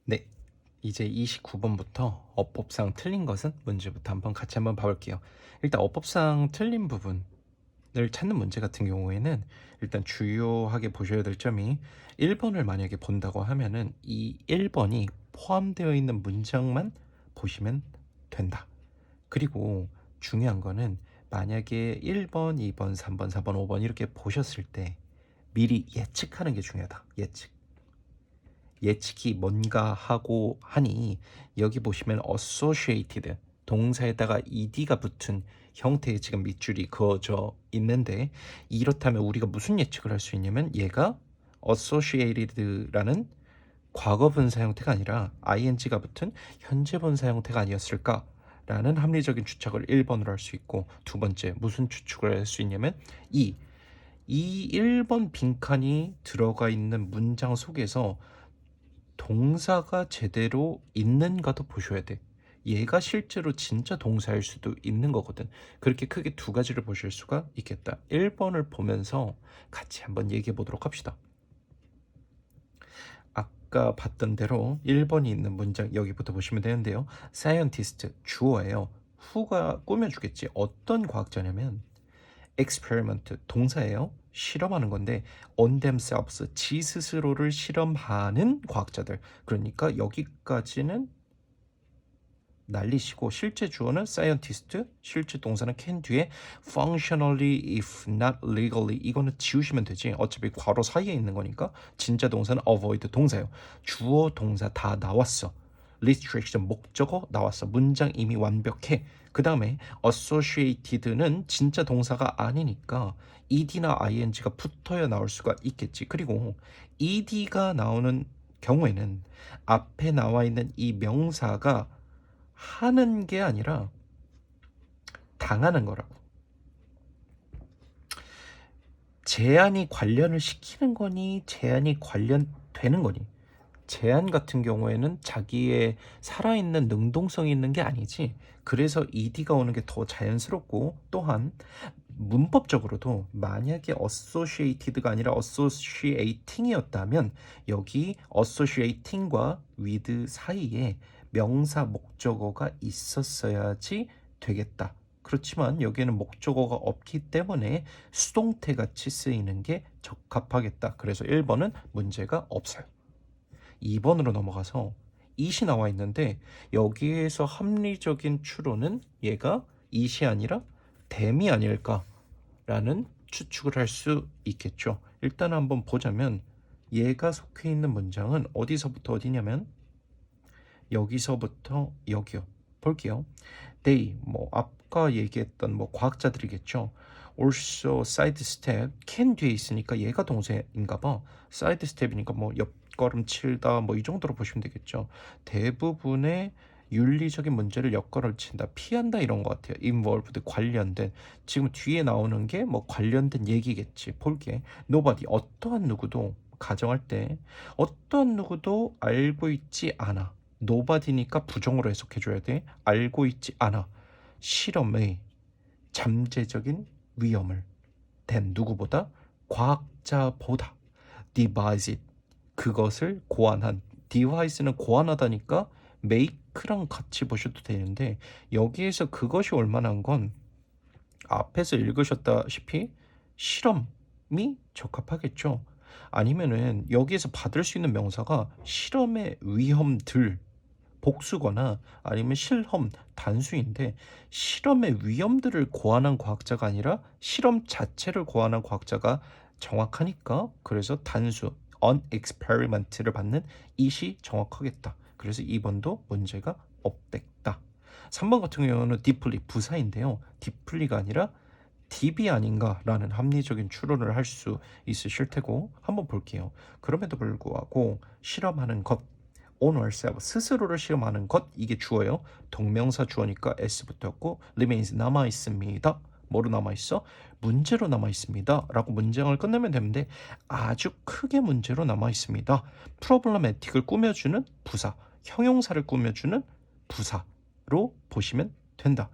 네, 이제 29번부터 어법상 틀린 것은 문제부터 같이 한번 봐볼게요. 일단 어법상 틀린 부분을 찾는 문제 같은 경우에는 일단 주요하게 보셔야 될 점이 1번을 만약에 본다고 하면은 이 1번이 포함되어 있는 문장만 보시면 된다. 그리고 중요한 거는 만약에 1번, 2번, 3번, 4번, 5번 이렇게 보셨을 때 미리 예측하는 게 중요하다. 예측이 뭔가 하고 하니 여기 보시면 associated 동사에다가 ed가 붙은 형태의 지금 밑줄이 그어져 있는데 이렇다면 우리가 무슨 예측을 할 수 있냐면 얘가 associated라는 과거 분사 형태가 아니라 ing가 붙은 현재 분사 형태가 아니었을까라는 합리적인 추측을 1번으로 할 수 있고 두 번째 무슨 추측을 할 수 있냐면 이 1번 빈칸이 들어가 있는 문장 속에서 동사가 제대로 있는가도 보셔야 돼. 얘가 실제로 진짜 동사일 수도 있는 거거든. 그렇게 크게 두 가지를 보실 수가 있겠다. 1번을 보면서 같이 한번 얘기해 보도록 합시다. 아까 봤던 대로 1번이 있는 문장 여기부터 보시면 되는데요. scientist 주어예요. who가 꾸며주겠지. 어떤 과학자냐면 experiment 동사예요. 실험하는 건데 on themselves 지 스스로를 실험하는 과학자들. 그러니까 여기까지는 날리시고 실제 주어는 scientist, 실제 동사는 can 뒤에 functionally if not legally 이거는 지우시면 되지. 어차피 괄호 사이에 있는 거니까 진짜 동사는 avoid 동사예요. 주어 동사 다 나왔어. restriction 목적어 나왔어. 문장 이미 완벽해. 그 다음에 associated는 진짜 동사가 아니니까 ed나 ing가 붙어야 나올 수가 있겠지. 그리고 ed가 나오는 경우에는 앞에 나와 있는 이 명사가 하는 게 아니라 당하는 거라고. 제한이 관련을 시키는 거니 제한이 관련되는 거니. 제한 같은 경우에는 자기의 살아있는 능동성이 있는 게 아니지. 그래서 ed가 오는 게 더 자연스럽고 또한 문법적으로도 만약에 associated가 아니라 associating이었다면 여기 associating과 with 사이에 명사 목적어가 있었어야지 되겠다. 그렇지만 여기에는 목적어가 없기 때문에 수동태 같이 쓰이는 게 적합하겠다. 그래서 1번은 문제가 없어요. 2번으로 넘어가서 it이 나와 있는데 여기에서 합리적인 추론은 얘가 it이 아니라 them이 아닐까라는 추측을 할 수 있겠죠. 일단 한번 보자면 얘가 속해 있는 문장은 어디서부터 어디냐면 여기서부터 여기요. 볼게요. They 뭐 아까 얘기했던 뭐 과학자들이겠죠. Also sidestep can 뒤에 있으니까 얘가 동사인가 봐. sidestep이니까 뭐 옆걸음 치다 뭐 이 정도로 보시면 되겠죠. 대부분의 윤리적인 문제를 옆걸음을 친다, 피한다 이런 것 같아요. involved 관련된 지금 뒤에 나오는 게 뭐 관련된 얘기겠지. 볼게. nobody 어떠한 누구도 가정할 때 어떠한 누구도 알고 있지 않아. nobody니까 부정으로 해석해줘야 돼. 알고 있지 않아. 실험의 잠재적인 위험을 된 누구보다 과학자보다 devise it 그것을 고안한 device는 고안하다니까 make랑 같이 보셔도 되는데 여기에서 그것이 올만한 건 앞에서 읽으셨다시피 실험이 적합하겠죠. 아니면은 여기에서 받을 수 있는 명사가 실험의 위험들 복수거나 아니면 실험 단수인데 실험의 위험들을 고안한 과학자가 아니라 실험 자체를 고안한 과학자가 정확하니까 그래서 단수 on experiment를 받는 it이 정확하겠다. 그래서 2번도 문제가 없겠다. 3번 같은 경우는 deeply 부사인데요. deeply가 아니라 딥이 아닌가라는 합리적인 추론을 할 수 있으실 테고 한번 볼게요. 그럼에도 불구하고 실험하는 것 on ourselves 스스로를 실험하는 것 이게 주어요. 동명사 주어니까 s 붙었고 remains 남아 있습니다. 뭐로 남아 있어? 문제로 남아 있습니다. 라고 문장을 끝내면 되는데 아주 크게 문제로 남아 있습니다. problematic을 꾸며주는 부사, 형용사를 꾸며주는 부사로 보시면 된다.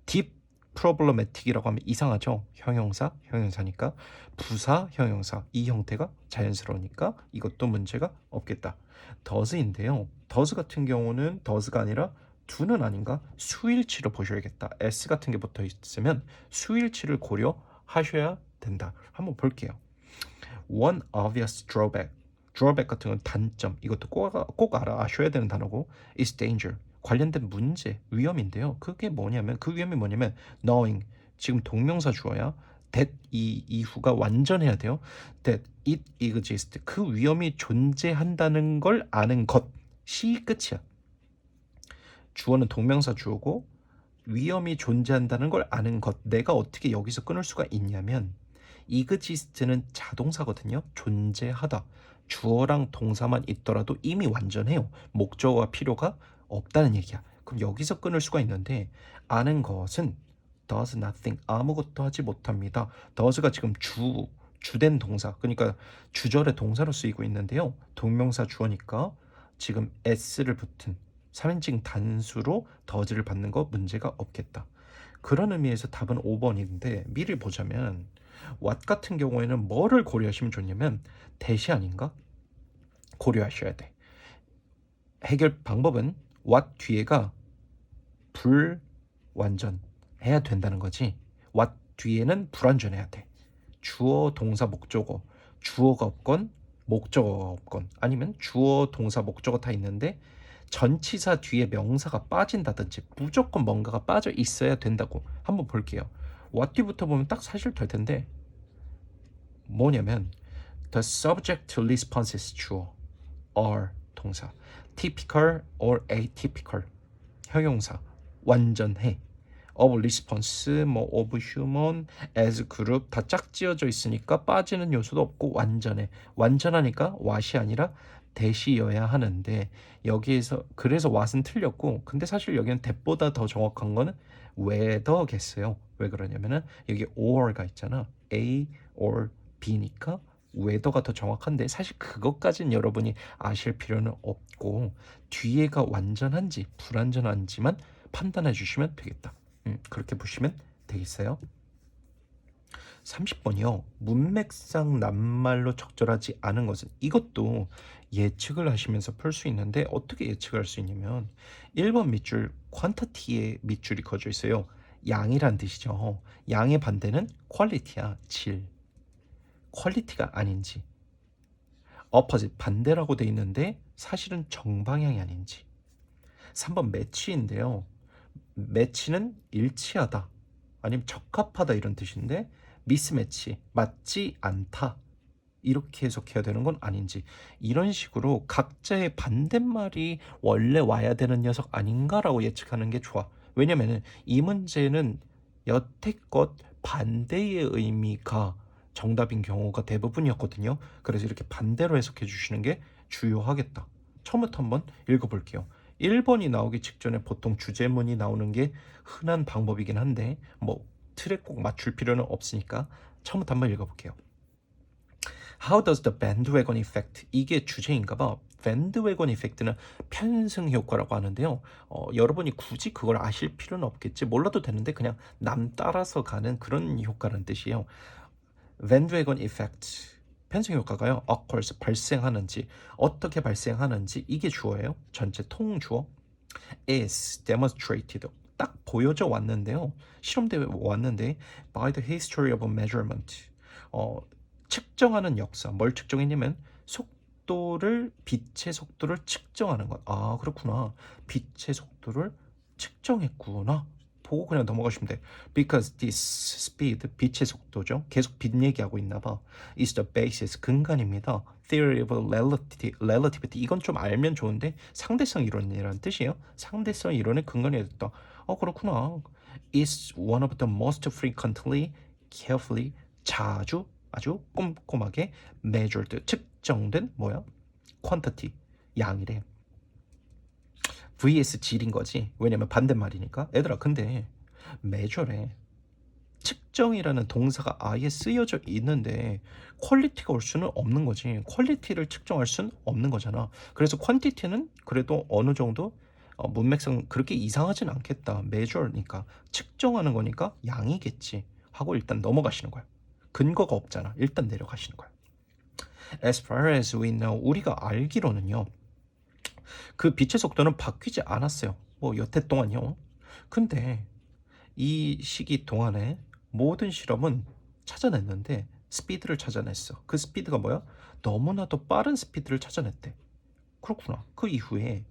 deep problematic이라고 하면 이상하죠. 형용사니까 부사, 형용사 이 형태가 자연스러우니까 이것도 문제가 없겠다. does인데요. does 같은 경우는 does가 아니라 do는 아닌가? 수일치로 보셔야겠다. s 같은 게 붙어 있으면 수일치를 고려하셔야 된다. 한번 볼게요. One obvious drawback. drawback 같은 건 단점. 이것도 꼭 알아셔야 되는 단어고 is danger. 관련된 문제, 위험인데요. 그게 뭐냐면 그 위험이 뭐냐면 knowing. 지금 동명사 주어야 that 이 이후가 완전해야 돼요. that it exists. 그 위험이 존재한다는 걸 아는 것이 끝이야. 주어는 동명사 주어고 위험이 존재한다는 걸 아는 것. 내가 어떻게 여기서 끊을 수가 있냐면 exist는 자동사거든요. 존재하다. 주어랑 동사만 있더라도 이미 완전해요. 목적어가 필요가 없다는 얘기야. 그럼 여기서 끊을 수가 있는데 아는 것은 does nothing. 아무것도 하지 못합니다. does가 지금 주된 동사. 그러니까 주절의 동사로 쓰이고 있는데요. 동명사 주어니까 지금 s를 붙은 3인칭 단수로 does를 받는 거 문제가 없겠다. 그런 의미에서 답은 5번인데 미리 보자면 what 같은 경우에는 뭐를 고려하시면 좋냐면 대시 아닌가? 고려하셔야 돼. 해결 방법은 what 뒤에가 불완전해야 된다는 거지. what 뒤에는 불완전해야 돼. 주어, 동사, 목적어. 주어가 없건 목적어가 없건 아니면 주어, 동사, 목적어 다 있는데 전치사 뒤에 명사가 빠진다든지 무조건 뭔가가 빠져 있어야 된다고 한번 볼게요. what 뒤부터 보면 딱 사실 될 텐데 뭐냐면 the subject response is 주어 are 동사 typical or atypical 형용사 완전해 of response 뭐 of human as group 다 짝지어져 있으니까 빠지는 요소도 없고 완전해 완전하니까 what이 아니라 대시여야 하는데 여기에서 그래서 what은 틀렸고 근데 사실 여기는 that보다 더 정확한 거는 whether겠어요. 왜 그러냐면은 여기 or가 있잖아 A or B니까 whether가 더 정확한데 사실 그것까진 여러분이 아실 필요는 없고 뒤에가 완전한지 불완전한지만 판단해 주시면 되겠다. 그렇게 보시면 되겠어요. 30번이요. 문맥상 낱말로 적절하지 않은 것은 이것도 예측을 하시면서 풀 수 있는데 어떻게 예측을 할 수 있냐면 1번 밑줄 퀀터티의 밑줄이 그어져 있어요. 양이란 뜻이죠. 양의 반대는 퀄리티야. 질. 퀄리티가 아닌지. 어퍼짓 반대라고 돼 있는데 사실은 정방향이 아닌지. 3번 매치인데요. 매치는 일치하다 아니면 적합하다 이런 뜻인데 미스매치 맞지 않다 이렇게 해석해야 되는 건 아닌지 이런 식으로 각자의 반대말이 원래 와야 되는 녀석 아닌가라고 예측하는 게 좋아. 왜냐면은 이 문제는 여태껏 반대의 의미가 정답인 경우가 대부분이었거든요. 그래서 이렇게 반대로 해석해 주시는 게 주요하겠다. 처음부터 한번 읽어볼게요. 1번이 나오기 직전에 보통 주제문이 나오는 게 흔한 방법이긴 한데 뭐 틀에 꼭 맞출 필요는 없으니까 처음부터 한번 읽어볼게요. How does the bandwagon effect? 이게 주제인가 봐. bandwagon effect는 편승 효과라고 하는데요. 여러분이 굳이 그걸 아실 필요는 없겠지. 몰라도 되는데 그냥 남 따라서 가는 그런 효과라는 뜻이에요. bandwagon effect. 편승 효과가요. occurs 발생하는지 어떻게 발생하는지 이게 주어예요. 전체 통주어. is demonstrated 딱 보여져 왔는데요. 실험대회 왔는데 by the history of measurement 측정하는 역사. 뭘 측정했냐면 속도를 빛의 속도를 측정하는 것. 아 그렇구나. 빛의 속도를 측정했구나. 보고 그냥 넘어가시면 돼. Because this speed, 빛의 속도죠. 계속 빛 얘기하고 있나 봐. is the basis, 근간입니다. Theory of relativity. 이건 좀 알면 좋은데 상대성 이론이라는 뜻이에요. 상대성 이론의 근간이 됐다. 그렇구나. is one of the most frequently, carefully, 자주, 아주 꼼꼼하게 measured, 측정된 뭐야? quantity, 양이래. vs 질인 거지. 왜냐면 반대말이니까. 얘들아 근데 measure에 측정이라는 동사가 아예 쓰여져 있는데 퀄리티가 올 수는 없는 거지. 퀄리티를 측정할 수는 없는 거잖아. 그래서 퀀티티는 그래도 어느 정도 문맥상 그렇게 이상하진 않겠다. measure니까 측정하는 거니까 양이겠지 하고 일단 넘어가시는 거야. 근거가 없잖아. 일단 내려가시는 거야. As far as we know, 우리가 알기로는요. 그 빛의 속도는 바뀌지 않았어요. 뭐 여태 동안요. 근데 이 시기 동안에 모든 실험은 찾아냈는데 스피드를 찾아냈어. 그 스피드가 뭐야? 너무나도 빠른 스피드를 찾아냈대. 그렇구나. 그 이후에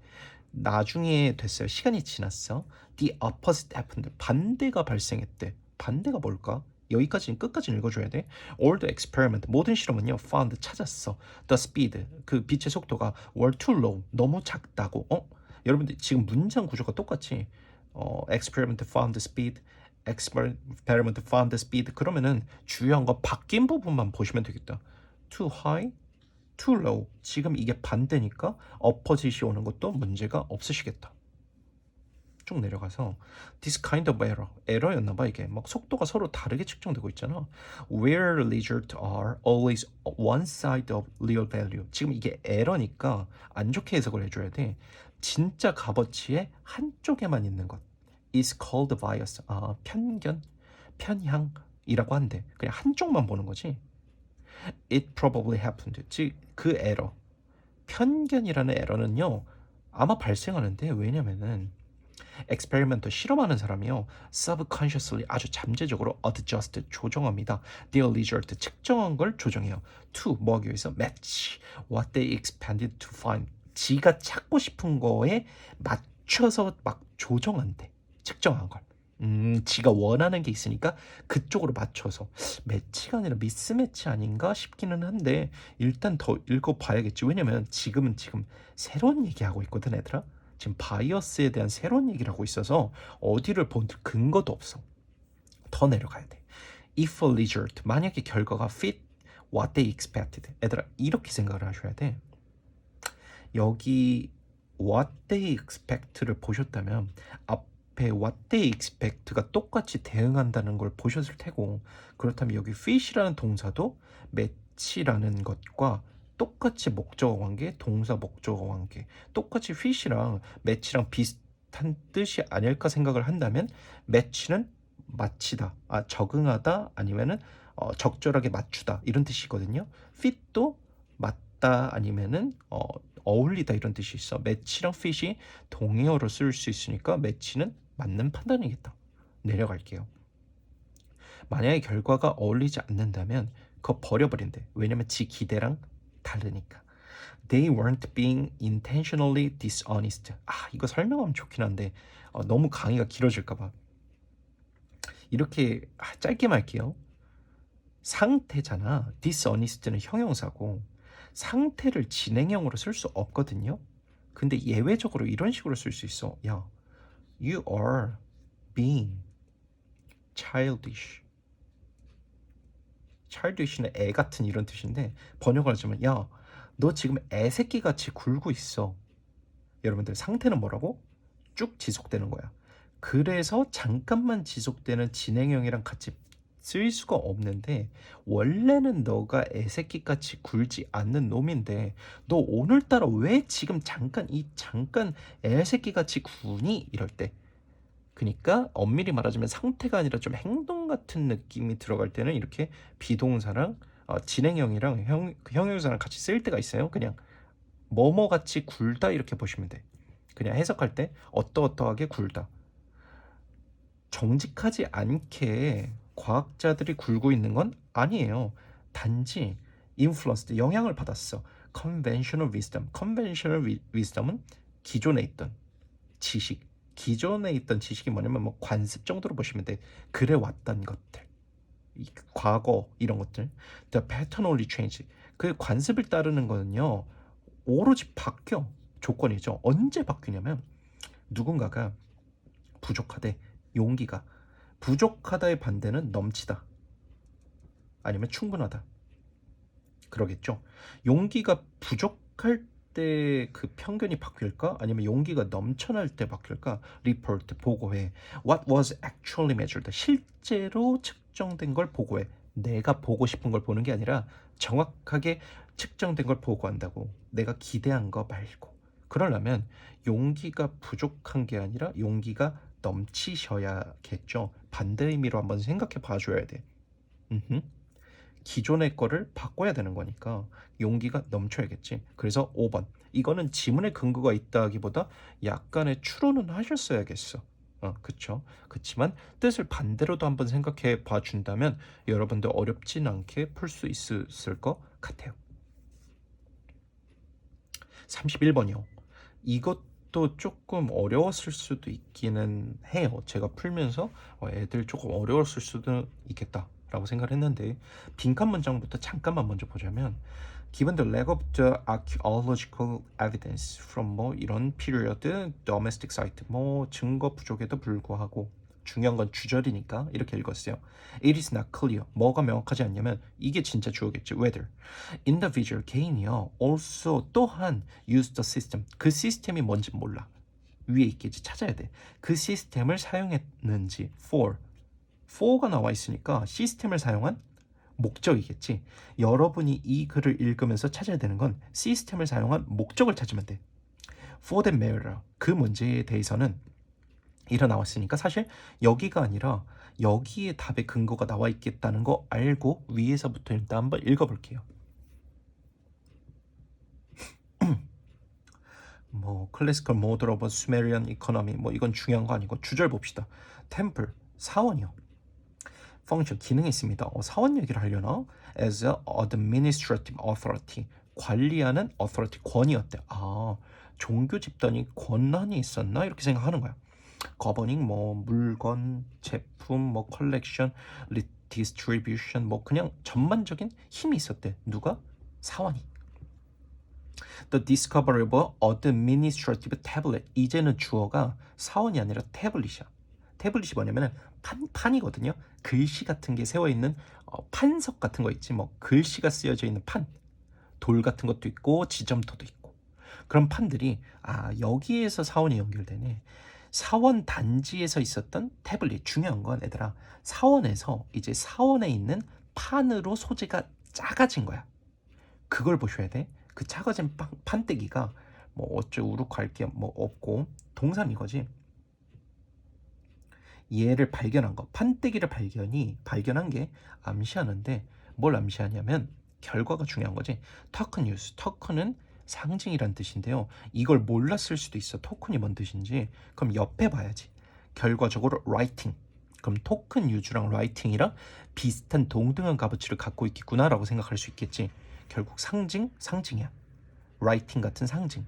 나중에 됐어요. 시간이 지났어. The opposite happened. 반대가 발생했대. 반대가 뭘까? 여기까지는 끝까지 읽어줘야 돼. All the experiment. 모든 실험은요. Found. 찾았어. The speed. 그 빛의 속도가 were too low. 너무 작다고. 여러분들 지금 문장 구조가 똑같이 experiment found speed. experiment found speed. 그러면은 중요한 거 바뀐 부분만 보시면 되겠다. Too high. too low. 지금 이게 반대니까 opposite이 오는 것도 문제가 없으시겠다. 쭉 내려가서 this kind of error. 에러였나봐 이게. 막 속도가 서로 다르게 측정되고 있잖아. Where results are always one side of real value. 지금 이게 에러니까 안 좋게 해석을 해줘야 돼. 진짜 값어치의 한쪽에만 있는 것. is called bias. 편견, 편향이라고 한대. 그냥 한쪽만 보는 거지. It probably happened. 즉, 그 에러, 편견이라는 에러는요, 아마 발생하는데 왜냐면은 experiment 실험하는 사람이요, subconsciously 아주 잠재적으로 adjust 조정합니다. their result 측정한 걸 조정해요. to 뭐하기 위해서 match what they expected to find. 지가 찾고 싶은 거에 맞춰서 막 조정한대. 측정한 걸. 지가 원하는 게 있으니까 그쪽으로 맞춰서 매치가 아니라 미스매치 아닌가 싶기는 한데 일단 더 읽어봐야겠지. 왜냐면 지금 새로운 얘기하고 있거든 얘들아. 지금 바이어스에 대한 새로운 얘기를 하고 있어서 어디를 본 근거도 없어. 더 내려가야 돼. If a result, 만약에 결과가 fit what they expected. 얘들아 이렇게 생각을 하셔야 돼. 여기 what they expect를 보셨다면 앞에 what they expect가 똑같이 대응한다는 걸 보셨을 테고, 그렇다면 여기 fit이라는 동사도 match라는 것과 똑같이 목적어 관계, 동사 목적어 관계, 똑같이 fit이랑 match랑 비슷한 뜻이 아닐까 생각을 한다면 match는 맞히다, 적응하다, 아니면은 적절하게 맞추다 이런 뜻이거든요. fit도 맞다 아니면은 어울리다 이런 뜻이 있어. 매치랑 fit이 동의어로 쓸 수 있으니까 매치는 맞는 판단이겠다. 내려갈게요. 만약에 결과가 어울리지 않는다면 그거 버려버린대. 왜냐면 지 기대랑 다르니까. They weren't being intentionally dishonest. 이거 설명하면 좋긴 한데 너무 강의가 길어질까봐 이렇게 짧게 말게요. 상태잖아. dishonest는 형용사고 상태를 진행형으로 쓸 수 없거든요. 근데 예외적으로 이런 식으로 쓸 수 있어. 야, you are being childish. childish는 애 같은 이런 뜻인데 번역을 하자면 야, 너 지금 애새끼 같이 굴고 있어. 여러분들 상태는 뭐라고? 쭉 지속되는 거야. 그래서 잠깐만 지속되는 진행형이랑 같이 쓸 수가 없는데 원래는 너가 애새끼같이 굴지 않는 놈인데 너 오늘따라 왜 지금 잠깐 애새끼같이 구니? 이럴 때. 그러니까 엄밀히 말하자면 상태가 아니라 좀 행동 같은 느낌이 들어갈 때는 이렇게 비동사랑 진행형이랑 형용사랑 같이 쓸 때가 있어요. 그냥 뭐뭐같이 굴다 이렇게 보시면 돼. 그냥 해석할 때 어떠어떠하게 굴다. 정직하지 않게 과학자들이 굴고 있는 건 아니에요. 단지 influenced, 영향을 받았어. conventional wisdom. conventional wisdom은 기존에 있던 지식. 기존에 있던 지식이 뭐냐면 뭐 관습 정도로 보시면 돼. 그래 왔던 것들. 과거 이런 것들. The pattern only change. 그 관습을 따르는 거는요. 오로지 바뀌어. 조건이죠. 언제 바뀌냐면 누군가가 부족하대. 용기가. 부족하다의 반대는 넘치다. 아니면 충분하다. 그러겠죠. 용기가 부족할 때 그 편견이 바뀔까? 아니면 용기가 넘쳐날 때 바뀔까? report, 보고해. What was actually measured. 실제로 측정된 걸 보고해. 내가 보고 싶은 걸 보는 게 아니라 정확하게 측정된 걸 보고한다고. 내가 기대한 거 말고. 그러려면 용기가 부족한 게 아니라 용기가 넘치셔야겠죠. 반대 의미로 한번 생각해 봐줘야 돼. 기존의 거를 바꿔야 되는 거니까 용기가 넘쳐야겠지. 그래서 5번 이거는 지문에 근거가 있다기보다 약간의 추론은 하셨어야겠어. 그쵸. 그치만 뜻을 반대로도 한번 생각해 봐준다면 여러분들 어렵진 않게 풀 수 있을 것 같아요. 31번이요. 이것도 조금 어려웠을 수도 있기는 해요. 제가 풀면서 애들 조금 어려웠을 수도 있겠다라고 생각을 했는데, 빈칸 문장부터 잠깐만 먼저 보자면, given the lack of the archaeological evidence from 뭐 이런 period, domestic site, 뭐 증거 부족에도 불구하고, 중요한 건 주절이니까 이렇게 읽었어요. It is not clear. 뭐가 명확하지 않냐면 이게 진짜 주어겠지. Whether individual 개인이요. Also 또한 use the system. 그 시스템이 뭔지 몰라. 위에 있겠지. 찾아야 돼. 그 시스템을 사용했는지. for가 나와 있으니까 시스템을 사용한 목적이겠지. 여러분이 이 글을 읽으면서 찾아야 되는 건 시스템을 사용한 목적을 찾으면 돼. For the matter. 그 문제에 대해서는 이래 나왔으니까 사실 여기가 아니라 여기에 답의 근거가 나와 있겠다는 거 알고 위에서부터 일단 한번 읽어볼게요. 뭐 클래시컬 모델 오브 수메리안 이코노미, 뭐 이건 중요한 거 아니고 주절 봅시다. 템플 사원이요. 펑션 기능이 있습니다. 사원 얘기를 하려나? As a administrative authority, 관리하는 authority 권위였대. 종교 집단이 권한이 있었나 이렇게 생각하는 거야. 거버닝 뭐 물건, 제품, 뭐 컬렉션, 디스트리뷰션, 뭐 그냥 전반적인 힘이 있었대. 누가? 사원이. The discovery of administrative tablet. 이제는 주어가 사원이 아니라 태블릿이야. 태블릿이 뭐냐면은 판이거든요. 글씨 같은 게 세워 있는 판석 같은 거 있지. 뭐 글씨가 쓰여져 있는 판, 돌 같은 것도 있고 지점토도 있고. 그런 판들이 여기에서 사원이 연결되네. 사원 단지에서 있었던 태블릿. 중요한 건 얘들아, 사원에서 이제 사원에 있는 판으로 소재가 작아진 거야. 그걸 보셔야 돼. 그 작아진 판때기가 뭐 어쩌고저쩌고 할 게 뭐 없고 동사는 이거지. 얘를 발견한 거, 판때기를 발견한 게 암시하는데 뭘 암시하냐면 결과가 중요한 거지. 토큰 유스, 토큰은 상징이란 뜻인데요. 이걸 몰랐을 수도 있어. 토큰이 뭔 뜻인지. 그럼 옆에 봐야지. 결과적으로 라이팅. 그럼 토큰 유즈랑 라이팅이랑 비슷한 동등한 값어치를 갖고 있겠구나라고 생각할 수 있겠지. 결국 상징이야. 라이팅 같은 상징.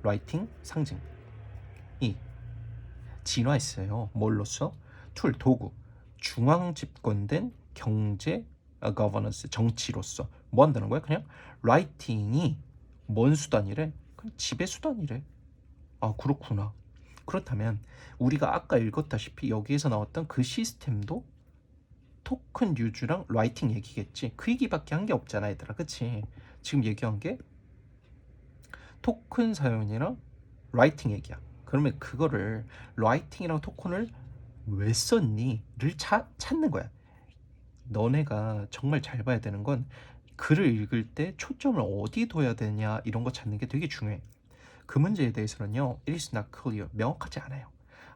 라이팅 상징. 이 진화했어요. 뭘로써? 툴, 도구. 중앙 집권된 경제 거버넌스, 정치로서 뭐 한다는 거야? 그냥 라이팅이 뭔 수단이래? 그냥 지배 수단이래. 그렇구나. 그렇다면 우리가 아까 읽었다시피 여기에서 나왔던 그 시스템도 토큰 유즈랑 라이팅 얘기겠지. 그 얘기밖에 한 게 없잖아 얘들아. 그치? 지금 얘기한 게 토큰 사용이랑 라이팅 얘기야. 그러면 그거를 라이팅이랑 토큰을 왜 썼니?를 찾는 거야. 너네가 정말 잘 봐야 되는 건 글을 읽을 때 초점을 어디 둬야 되냐 이런 거 찾는 게 되게 중요해. 그 문제에 대해서는요, it is not clear, 명확하지 않아요.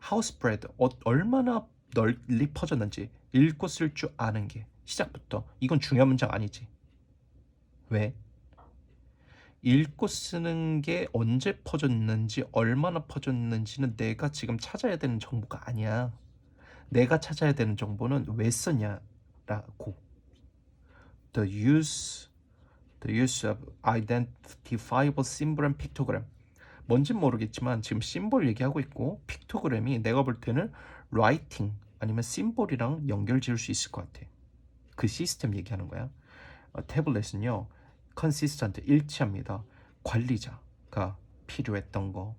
How spread, 얼마나 널리 퍼졌는지 읽고 쓸 줄 아는 게 시작부터 이건 중요한 문장 아니지. 왜? 읽고 쓰는 게 언제 퍼졌는지 얼마나 퍼졌는지는 내가 지금 찾아야 되는 정보가 아니야. 내가 찾아야 되는 정보는 왜 썼냐라고. The use of identifiable symbol and pictogram. 뭔진 모르겠지만 지금 심볼 얘기하고 있고 픽토그램이 내가 볼 때는 writing 아니면 심볼이랑 연결 지을 수 있을 것 같아. 그 시스템 얘기하는 거야. 태블릿은요 consistent, 일치합니다. 관리자가 필요했던 거,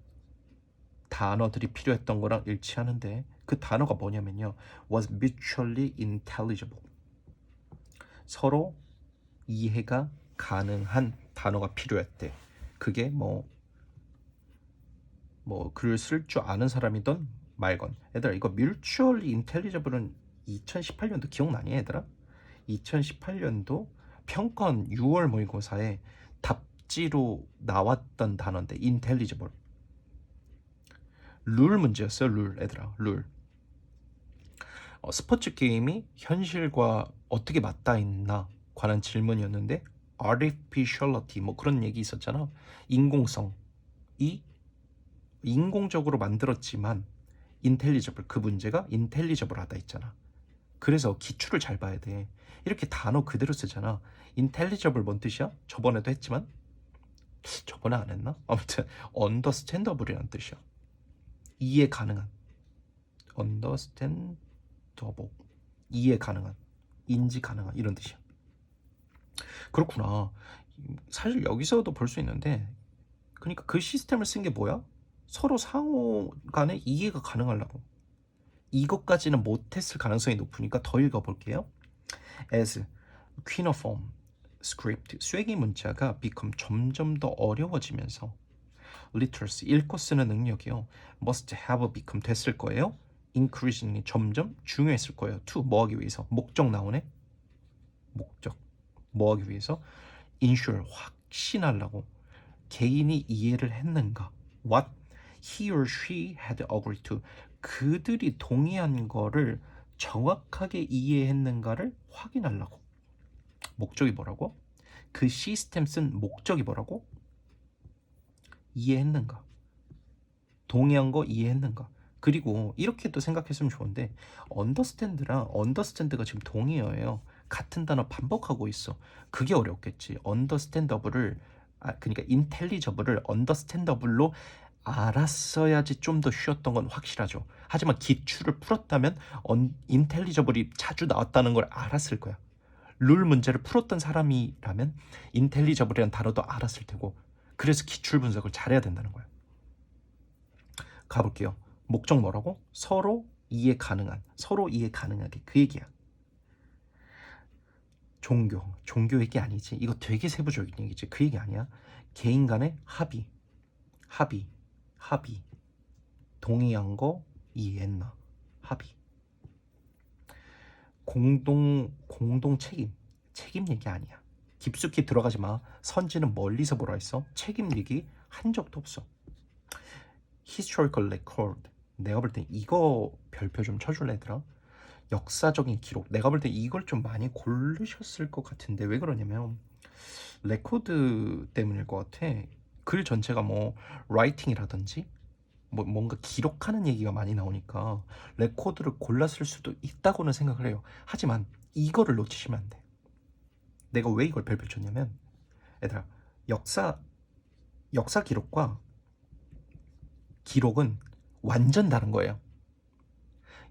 단어들이 필요했던 거랑 일치하는데 그 단어가 뭐냐면요 was mutually intelligible. 서로 이해가 가능한 단어가 필요했대. 그게 뭐 글을 쓸 줄 아는 사람이든 말건. 얘들아 이거 mutually intelligible은 2018년도 기억나니 얘들아? 2018년도 평가원 6월 모의고사에 답지로 나왔던 단어인데 intelligible. 룰 문제였어요. 룰 얘들아. 룰. 스포츠 게임이 현실과 어떻게 맞닿아 있나 관한 질문이었는데 artificiality 뭐 그런 얘기 있었잖아. 인공성. 이 인공적으로 만들었지만 intelligible, 그 문제가 intelligible하다 했잖아. 그래서 기출을 잘 봐야 돼. 이렇게 단어 그대로 쓰잖아. intelligible 뭔 뜻이야? 저번에도 했지만 저번에 안 했나? 아무튼 understandable이란 뜻이야. 이해 가능한. understandable, 이해 가능한, 인지 가능한, 이런 뜻이야. 그렇구나. 사실 여기서도 볼 수 있는데, 그러니까 그 시스템을 쓴 게 뭐야? 서로 상호 간에 이해가 가능하려고. 이것까지는 못했을 가능성이 높으니까 더 읽어볼게요. As cuneiform script, 쐐기 문자가 become 점점 더 어려워지면서 literacy, 읽고 쓰는 능력이요, must have become 됐을 거예요. increasingly, 점점 중요했을 거예요. to, 뭐 하기 위해서? 목적 나오네. 목적, 뭐 하기 위해서? ensure, 확신하려고. 개인이 이해를 했는가? what he or she had agreed to, 그들이 동의한 거를 정확하게 이해했는가를 확인하려고. 목적이 뭐라고? 그 시스템 쓴 목적이 뭐라고? 이해했는가? 동의한 거 이해했는가? 그리고 이렇게도 생각했으면 좋은데, understand랑 understand가 지금 동의어예요. 같은 단어 반복하고 있어. 그게 어렵겠지. understandable을 그러니까 intelligible을 understandable로 알았어야지 좀 더 쉬웠던 건 확실하죠. 하지만 기출을 풀었다면 intelligible이 자주 나왔다는 걸 알았을 거야. 룰 문제를 풀었던 사람이라면 intelligible이라는 단어도 알았을 테고, 그래서 기출 분석을 잘해야 된다는 거야. 가볼게요. 목적 뭐라고? 서로 이해 가능한, 서로 이해 가능하게, 그 얘기야. 종교 얘기 아니지. 이거 되게 세부적인 얘기지. 그 얘기 아니야. 개인 간의 합의, 동의한 거 이해했나? 합의. 공동 책임 얘기 아니야. 깊숙이 들어가지 마. 선지는 멀리서 보라 했어. 책임 얘기 한 적도 없어. historical record, 내가 볼 때 이거 별표 좀 쳐줄래 얘들아? 역사적인 기록, 내가 볼 때 이걸 좀 많이 고르셨을 것 같은데, 왜 그러냐면 레코드 때문일 것 같아. 글 전체가 뭐 라이팅이라든지 뭐 뭔가 기록하는 얘기가 많이 나오니까 레코드를 골랐을 수도 있다고는 생각을 해요. 하지만 이거를 놓치시면 안 돼. 내가 왜 이걸 별표 쳤냐면, 얘들아, 역사 기록과 기록은 완전 다른 거예요.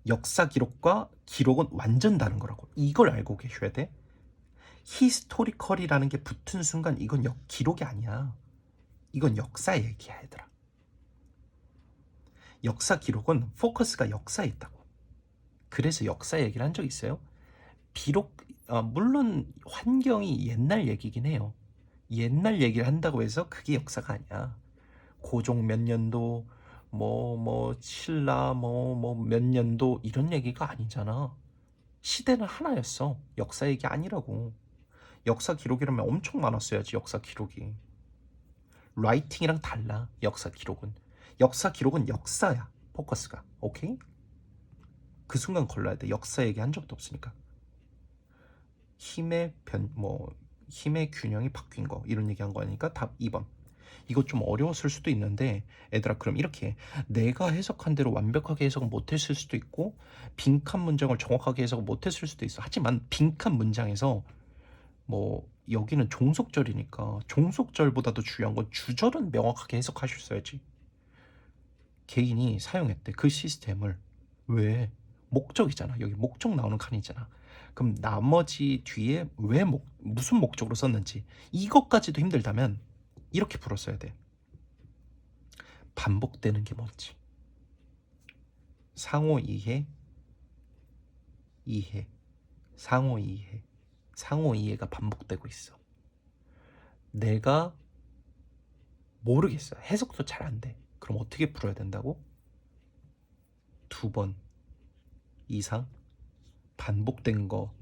역사 기록과 기록은 완전 다른 거라고. 이걸 알고 계셔야 돼. 히스토리컬이라는 게 붙은 순간 이건 기록이 아니야. 이건 역사 얘기야, 얘들아. 역사 기록은 포커스가 역사에 있다고. 그래서 역사 얘기를 한 적 있어요. 비록 물론 환경이 옛날 얘기긴 해요. 옛날 얘기를 한다고 해서 그게 역사가 아니야. 고종 몇 년도, 신라 몇 년도, 이런 얘기가 아니잖아. 시대는 하나였어. 역사 얘기 아니라고. 역사 기록이라면 엄청 많았어야지. 역사 기록이 라이팅이랑 달라. 역사 기록은 역사야. 포커스가. 오케이? 그 순간 걸러야 돼. 역사 얘기 한 적도 없으니까. 힘의 균형이 바뀐 거, 이런 얘기한 거니까 답 2번. 이거 좀 어려웠을 수도 있는데, 얘들아, 그럼 이렇게 내가 해석한 대로 완벽하게 해석 못했을 수도 있고, 빈칸 문장을 정확하게 해석 못했을 수도 있어. 하지만 빈칸 문장에서 여기는 종속절이니까 종속절보다도 중요한 건 주절은 명확하게 해석하셨어야지. 개인이 사용했대, 그 시스템을. 왜? 목적이잖아. 여기 목적 나오는 칸이잖아. 그럼 나머지 뒤에 왜 무슨 목적으로 썼는지, 이것까지도 힘들다면 이렇게 풀었어야 돼. 반복되는 게 뭔지. 상호 이해, 상호 이해가 반복되고 있어. 내가 모르겠어. 해석도 잘 안 돼. 그럼 어떻게 풀어야 된다고? 2번 이상 반복된 거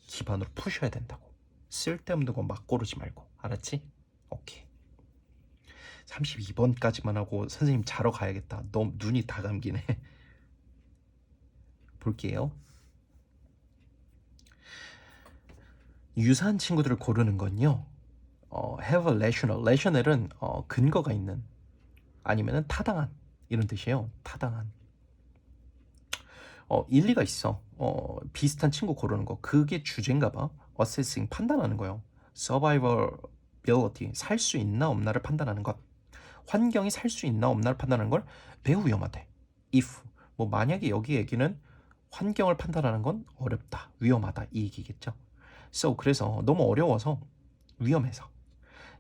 기반으로 푸셔야 된다고. 쓸데없는 거 막 고르지 말고. 알았지? 오케이. 32번까지만 하고 선생님 자러 가야겠다. 너무 눈이 다 감기네. 볼게요. 유사한 친구들을 고르는 건요. have a rational. rational은 근거가 있는 아니면은 타당한 이런 뜻이에요. 타당한. 일리가 있어. 비슷한 친구 고르는 거. 그게 주제인가 봐. assessing 판단하는 거예요. survivability 살 수 있나 없나를 판단하는 것. 환경이 살 수 있나 없나를 판단하는 걸 매우 위험하대. if 뭐 만약에 여기 얘기는 환경을 판단하는 건 어렵다, 위험하다 이 얘기겠죠. So 그래서 너무 어려워서 위험해서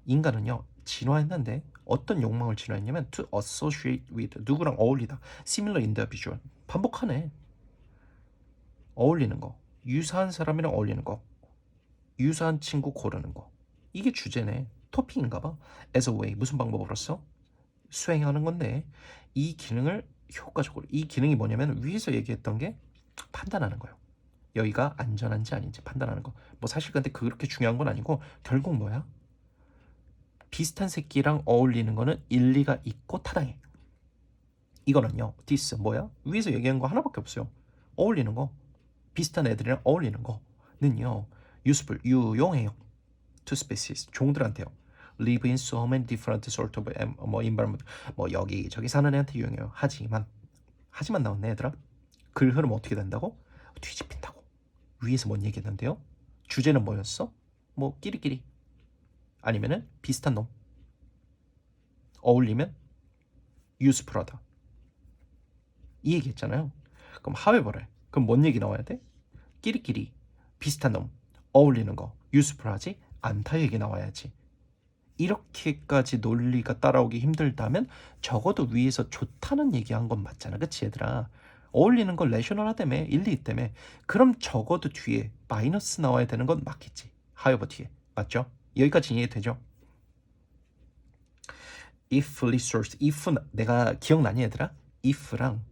인간은요 진화했는데 어떤 욕망을 진화했냐면 to associate with 누구랑 어울리다 similar individual 반복하네. 어울리는 거 유사한 사람이랑 어울리는 거 유사한 친구 고르는 거 이게 주제네. 토픽인가 봐. as a way 무슨 방법으로써 수행하는 건데 이 기능을 효과적으로 이 기능이 뭐냐면 위에서 얘기했던 게 판단하는 거예요. 여기가 안전한지 아닌지 판단하는 거. 뭐 사실 근데 그렇게 중요한 건 아니고 결국 뭐야? 비슷한 새끼랑 어울리는 거는 일리가 있고 타당해. 이거는요. this 뭐야? 위에서 얘기한 거 하나밖에 없어요. 어울리는 거. 비슷한 애들이랑 어울리는 거는요. useful 유용해요. to species 종들한테요. live in so many different sort of environment 뭐 여기저기 사는 애한테 유용해요. 하지만 나왔네 얘들아. 글 흐름 어떻게 된다고? 뒤집힌다고. 위에서 뭔 얘기했는데요? 주제는 뭐였어? 뭐 끼리끼리 아니면은 비슷한 놈 어울리면 useful하다 이 얘기했잖아요. 그럼 however래. 그럼 뭔 얘기 나와야 돼? 끼리끼리 비슷한 놈 어울리는 거 useful하지 않다 얘기 나와야지. 이렇게까지 논리가 따라오기 힘들다면 적어도 위에서 좋다는 얘기한 건 맞잖아. 그치 얘들아? 어울리는 건 레셔널하다며 일리 있다며. 그럼 적어도 뒤에 마이너스 나와야 되는 건 맞겠지. however 뒤에 맞죠? 여기까지 이해되죠? if resource if 내가 기억나니 얘들아? if랑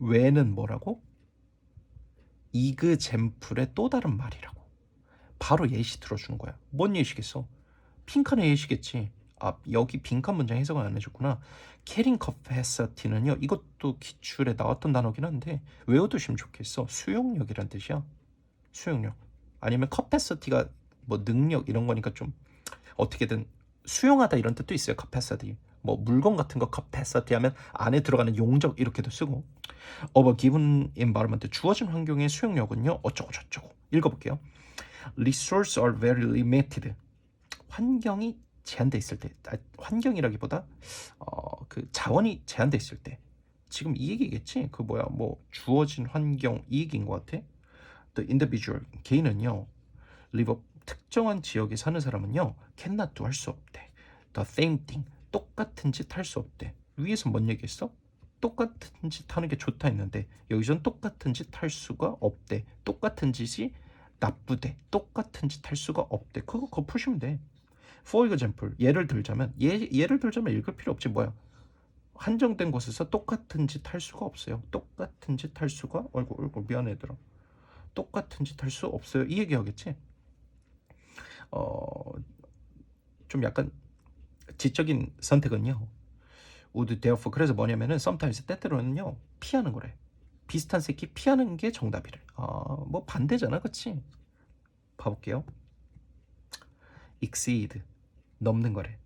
when은 뭐라고? 이그젬플의 또 다른 말이라고. 바로 예시 들어주는 거야. 뭔 예시겠어? 빈칸의 예시겠지. 아 여기 빈칸 문장 해석을 안 해줬구나. 캐링 capacity는요 이것도 기출에 나왔던 단어긴 한데 외워두시면 좋겠어. 수용력이란 뜻이야. 수용력 아니면 capacity가 뭐 능력 이런 거니까 좀 어떻게든 수용하다 이런 뜻도 있어요. capacity 뭐 물건 같은 거 capacity 하면 안에 들어가는 용적 이렇게도 쓰고 of a given environment 주어진 환경의 수용력은요 어쩌고 저쩌고 읽어볼게요. resources are very limited 환경이 제한돼 있을 때 환경이라기보다 그 자원이 제한돼 있을 때 지금 이 얘기겠지. 그 뭐야 뭐 주어진 환경 이 얘기인 것 같아. The individual 개인은요 live 특정한 지역에 사는 사람은요 cannot do 할 수 없대. The same thing 똑같은 짓 할 수 없대. 위에서 뭔 얘기했어? 똑같은 짓 하는 게 좋다 했는데 여기선 똑같은 짓 할 수가 없대. 똑같은 짓이 나쁘대. 똑같은 짓 할 수가 없대. 그거 푸시면 돼. For example 예를 들자면 예를 들자면 읽을 필요 없지 뭐야. 한정된 곳에서 똑같은 짓 할 수가 없어요. 똑같은 짓 할 수가 어이구 미안해 얘들아. 똑같은 짓 할 수 없어요. 이 얘기하겠지. 좀 약간 지적인 선택은요. would therefore 그래서 뭐냐면은 sometimes 때때로는요 피하는 거래. 비슷한 새끼 피하는 게 정답이래. 뭐 반대잖아, 그치? 봐볼게요. exceed 넘는 거래.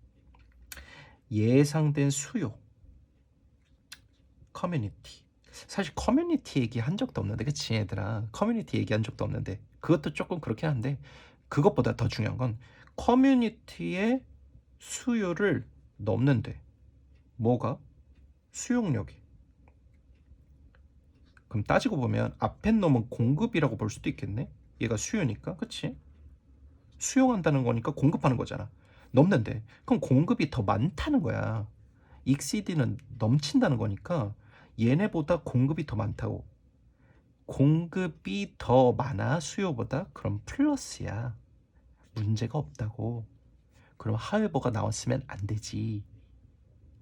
예상된 수요. 커뮤니티. 사실 커뮤니티 얘기한 적도 없는데 그치 얘들아. 커뮤니티 얘기한 적도 없는데 그것도 조금 그렇긴 한데 그것보다 더 중요한 건 커뮤니티의 수요를 넘는데 뭐가? 수용력이. 그럼 따지고 보면 앞에 놈은 공급이라고 볼 수도 있겠네. 얘가 수요니까 그치? 수용한다는 거니까 공급하는 거잖아. 넘는데 그럼 공급이 더 많다는 거야. exceed는 넘친다는 거니까 얘네보다 공급이 더 많다고. 공급이 더 많아 수요보다? 그럼 플러스야. 문제가 없다고. 그럼 however가 나왔으면 안 되지.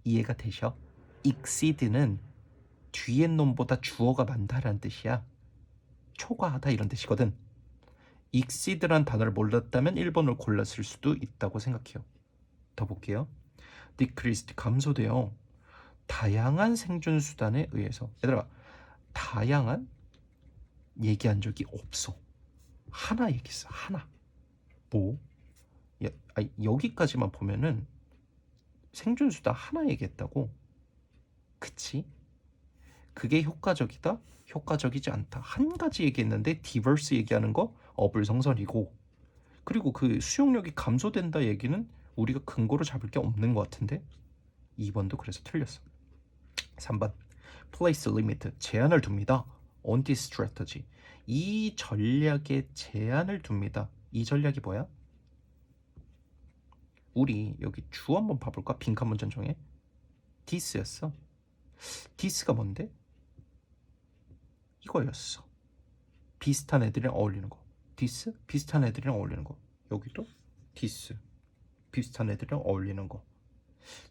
이해가 되셔? exceed는 뒤에 놈보다 주어가 많다라는 뜻이야. 초과하다 이런 뜻이거든. exceed란 단어를 몰랐다면 1번을 골랐을 수도 있다고 생각해요. 더 볼게요. decreased 감소돼요. 다양한 생존 수단에 의해서. 얘들아 다양한 얘기한 적이 없어. 하나 얘기했어. 하나. 뭐? 여기까지만 보면은 생존수다 하나 얘기했다고? 그치? 그게 효과적이다? 효과적이지 않다. 한 가지 얘기했는데 디버스 얘기하는 거 어불성설이고, 그리고 그 수용력이 감소된다 얘기는 우리가 근거로 잡을 게 없는 것 같은데 2번도 그래서 틀렸어. 3번 place limit 제한을 둡니다. on this strategy 이 전략에 제한을 둡니다. 이 전략이 뭐야? 우리 여기 주 한번 봐볼까? 빈칸 문장 중에 this였어. this가 뭔데? 이거였어. 비슷한 애들이랑 어울리는 거. this 비슷한 애들이랑 어울리는 거. 여기도 this 비슷한 애들이랑 어울리는 거.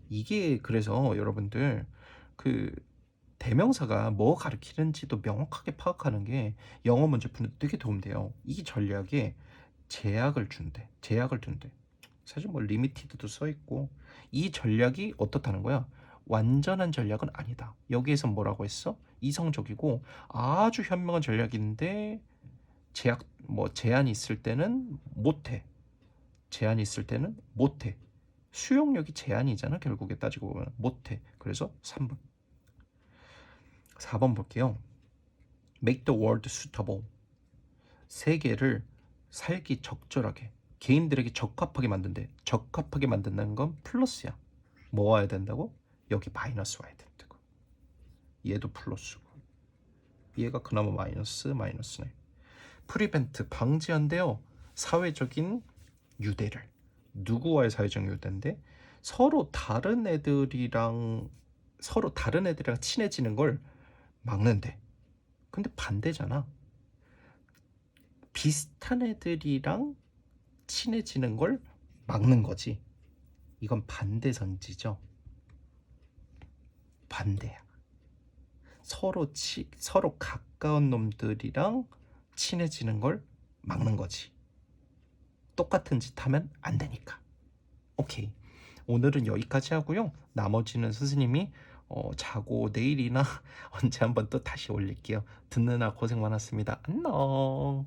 이게 그래서 여러분들 그 대명사가 뭐 가리키는지도 명확하게 파악하는 게 영어 문제 푸는 데 되게 도움돼요. 이 전략에 제약을 준대. 제약을 둔대. 사실 뭐 리미티드도 써 있고 이 전략이 어떻다는 거야? 완전한 전략은 아니다. 여기에서 뭐라고 했어? 이성적이고 아주 현명한 전략인데 제한이 있을 때는 못해. 제한이 있을 때는 못해. 수용력이 제한이잖아. 결국에 따지고 보면 못해. 그래서 3번. 4번 볼게요. Make the world suitable. 세계를 살기 적절하게 개인들에게 적합하게 만든대. 적합하게 만든다는 건 플러스야. 뭐 와야 된다고? 여기 마이너스 와야 된다고. 얘도 플러스고 얘가 그나마 마이너스네. 프리벤트 방지한대요. 사회적인 유대를. 누구와의 사회적 유대인데 서로 다른 애들이랑 친해지는 걸 막는데. 근데 반대잖아. 비슷한 애들이랑 친해지는 걸 막는 거지. 이건 반대선지죠. 반대야. 서로 가까운 놈들이랑 친해지는 걸 막는 거지. 똑같은 짓 하면 안 되니까. 오케이. 오늘은 여기까지 하고요. 나머지는 스승님이 자고 내일이나 언제 한번 또 다시 올릴게요. 듣느라 고생 많았습니다. 안녕.